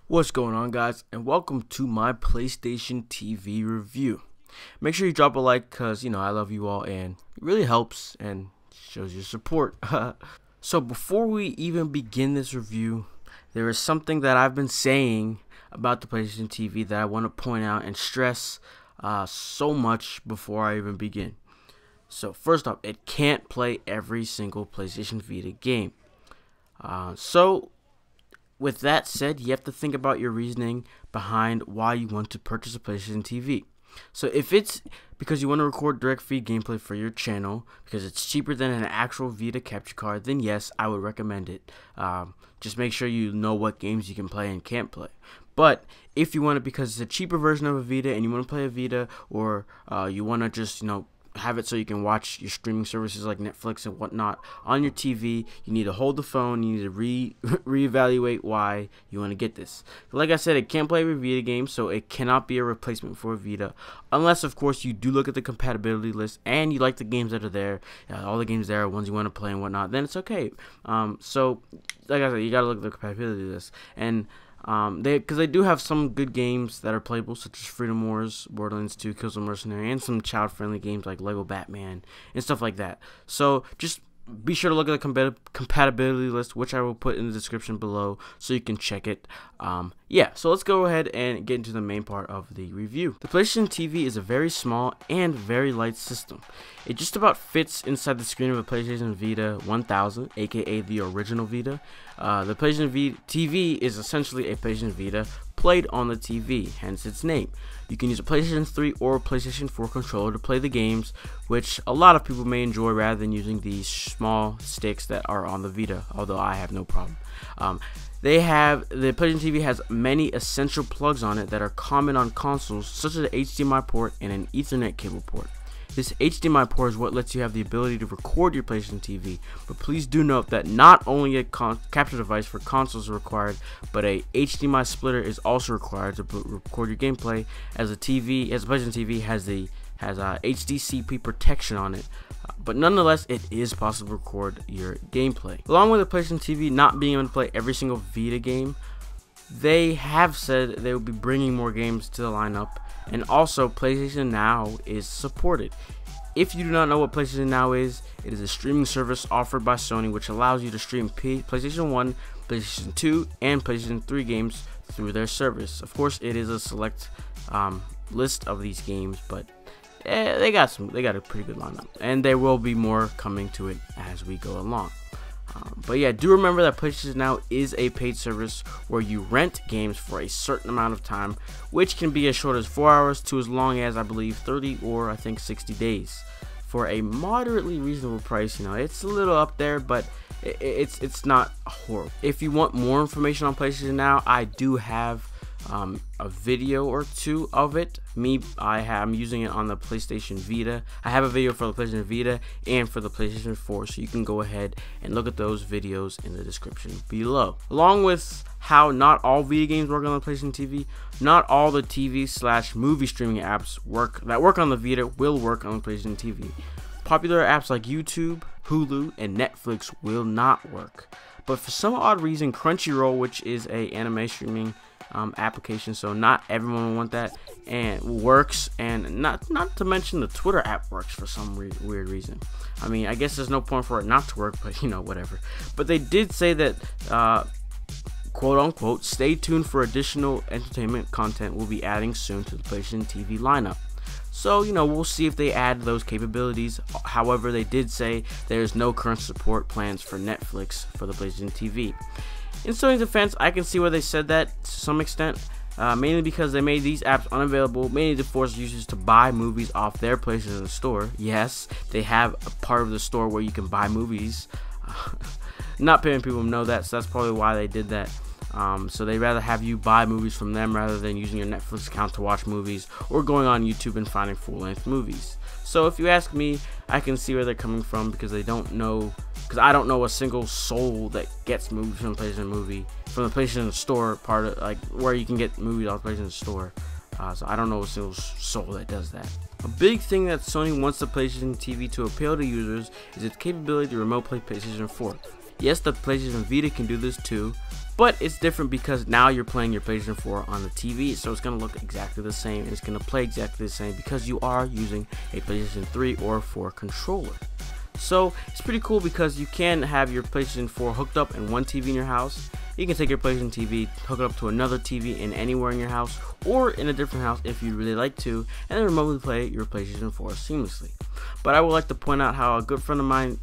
What's going on, guys, and welcome to my PlayStation TV review. Make sure you drop a like because, I love you all and it really helps and shows your support. So before we even begin this review, there is something that I've been saying about the PlayStation TV that I want to point out and stress so much before I even begin. So first off, it can't play every single PlayStation Vita game. So with that said, you have to think about your reasoning behind why you want to purchase a PlayStation TV. So if it's because you want to record direct feed gameplay for your channel because it's cheaper than an actual Vita capture card, then yes, I would recommend it. Just make sure you know what games you can play and can't play. But if you want it because it's a cheaper version of a Vita and you want to play a Vita, or you want to just, have it so you can watch your streaming services like Netflix and whatnot on your TV, you need to hold the phone. You need to reevaluate why you want to get this. Like I said, it can't play with Vita games, so it cannot be a replacement for a Vita, unless of course you do look at the compatibility list and you like the games that are there. All the games there are ones you want to play and whatnot, then it's okay. So like I said, you gotta look at the compatibility list, and because they do have some good games that are playable, such as Freedom Wars, Borderlands 2, Kills the Mercenary, and some child-friendly games like Lego Batman and stuff like that. So just be sure to look at the compatibility list, which I will put in the description below, so you can check it. Yeah, so let's go ahead and get into the main part of the review. The PlayStation TV is a very small and very light system. It just about fits inside the screen of a PlayStation Vita 1000, aka the original Vita. The PlayStation TV is essentially a PlayStation Vita played on the TV, hence its name. You can use a PlayStation 3 or PlayStation 4 controller to play the games, which a lot of people may enjoy rather than using these small sticks that are on the Vita, although I have no problem. The PlayStation TV has many essential plugs on it that are common on consoles, such as an HDMI port and an Ethernet cable port. This HDMI port is what lets you have the ability to record your PlayStation TV, but please do note that not only a capture device for consoles is required, but a HDMI splitter is also required to record your gameplay, as the PlayStation TV has HDCP protection on it. But nonetheless, it is possible to record your gameplay. Along with the PlayStation TV not being able to play every single Vita game, they have said they will be bringing more games to the lineup, and also PlayStation Now is supported. If you do not know what PlayStation Now is, it is a streaming service offered by Sony which allows you to stream PlayStation 1, PlayStation 2, and PlayStation 3 games through their service. Of course, it is a select list of these games, but they got a pretty good lineup, and there will be more coming to it as we go along. But yeah, do remember that PlayStation Now is a paid service where you rent games for a certain amount of time, which can be as short as 4 hours to as long as, I believe, 30 or I think 60 days, for a moderately reasonable price. It's a little up there, but it's not horrible. If you want more information on PlayStation Now, I do have a video or two of it. I'm using it on the PlayStation Vita. I have a video for the PlayStation Vita and for the PlayStation 4, so you can go ahead and look at those videos in the description below. Along with how not all Vita games work on the PlayStation TV, not all the TV/movie streaming apps that work on the Vita will work on the PlayStation TV. Popular apps like YouTube, Hulu, and Netflix will not work. But for some odd reason, Crunchyroll, which is a anime streaming application, so not everyone will want that, and works, and not to mention the Twitter app works for some weird reason. I mean, I guess there's no point for it not to work, but whatever. But they did say that quote unquote, stay tuned for additional entertainment content we'll be adding soon to the PlayStation TV lineup. So, we'll see if they add those capabilities. However, they did say there's no current support plans for Netflix for the PlayStation TV. In Sony's defense, I can see where they said that to some extent, mainly because they made these apps unavailable, mainly to force users to buy movies off their PlayStation store. Yes, they have a part of the store where you can buy movies. Not many people know that, so that's probably why they did that. So they'd rather have you buy movies from them rather than using your Netflix account to watch movies or going on YouTube and finding full-length movies. So if you ask me, I can see where they're coming from, because I don't know a single soul that gets movies from the PlayStation store part of, like, where you can get movies off the PlayStation store. So I don't know a single soul that does that. A big thing that Sony wants the PlayStation TV to appeal to users is its capability to remote play PlayStation 4. Yes, the PlayStation Vita can do this too, But it's different because now you're playing your PlayStation 4 on the TV, so it's going to look exactly the same, and it's going to play exactly the same because you are using a PlayStation 3 or 4 controller. So it's pretty cool because you can have your PlayStation 4 hooked up in one TV in your house. You can take your PlayStation TV, hook it up to another TV in anywhere in your house or in a different house if you really like to, and then remotely play your PlayStation 4 seamlessly. But I would like to point out how a good friend of mine,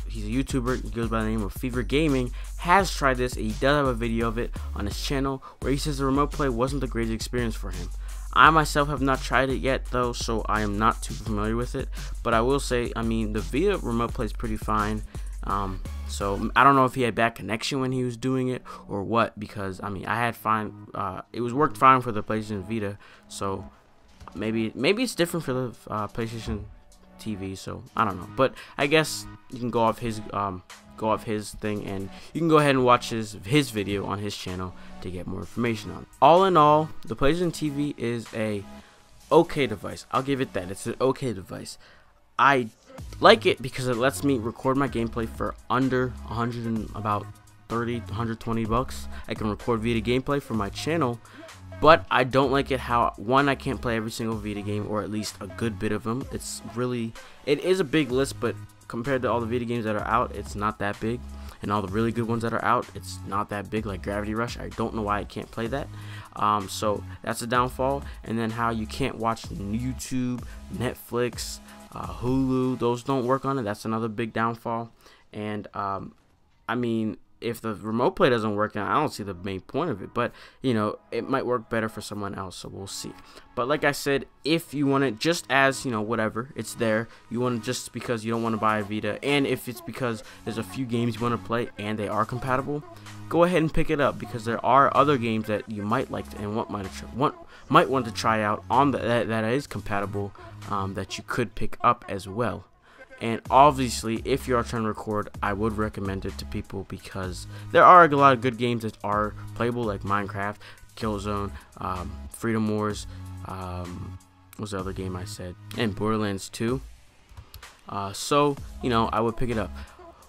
he's a YouTuber, he goes by the name of Fever Gaming, has tried this. He does have a video of it on his channel where he says the remote play wasn't the greatest experience for him. I myself have not tried it yet though, so I am not too familiar with it, but I will say, I mean, the Vita remote play is pretty fine. So I don't know if he had bad connection when he was doing it or what, because I mean, I had fine, it was worked fine for the PlayStation Vita, so maybe it's different for the PlayStation TV, so I don't know. But I guess you can go off his thing, and you can go ahead and watch his video on his channel to get more information on it. All in all, the PlayStation TV is a okay device. I'll give it that. It's an okay device. I like it because it lets me record my gameplay for under 100 and about 30 120 bucks. I can record Vita gameplay for my channel, but I don't like it how, one, I can't play every single Vita game, or at least a good bit of them. It is a big list, but compared to all the Vita games that are out, it's not that big. And all the really good ones that are out, it's not that big, like Gravity Rush. I don't know why I can't play that. So that's a downfall. And then how you can't watch YouTube, Netflix, Hulu, those don't work on it. That's another big downfall. And I mean, if the remote play doesn't work, I don't see the main point of it, but you know, it might work better for someone else, so we'll see. But like I said, if you want it just as, you know, whatever, it's there, you want it just because you don't want to buy a Vita, and if it's because there's a few games you want to play and they are compatible, go ahead and pick it up, because there are other games that you might like to, and might want to try out on that is compatible, that you could pick up as well. And obviously, if you are trying to record, I would recommend it to people because there are a lot of good games that are playable, like Minecraft, Killzone, Freedom Wars, what's the other game I said, and Borderlands 2. So, you know, I would pick it up.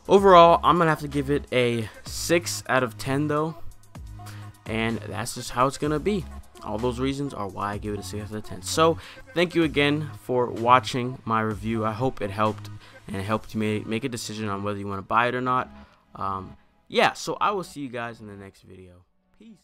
Overall, I'm going to have to give it a 6 out of 10 though, and that's just how it's going to be. All those reasons are why I give it a 6 out of 10. So, thank you again for watching my review. I hope it helped, and it helped you make a decision on whether you want to buy it or not. Yeah, so I will see you guys in the next video. Peace.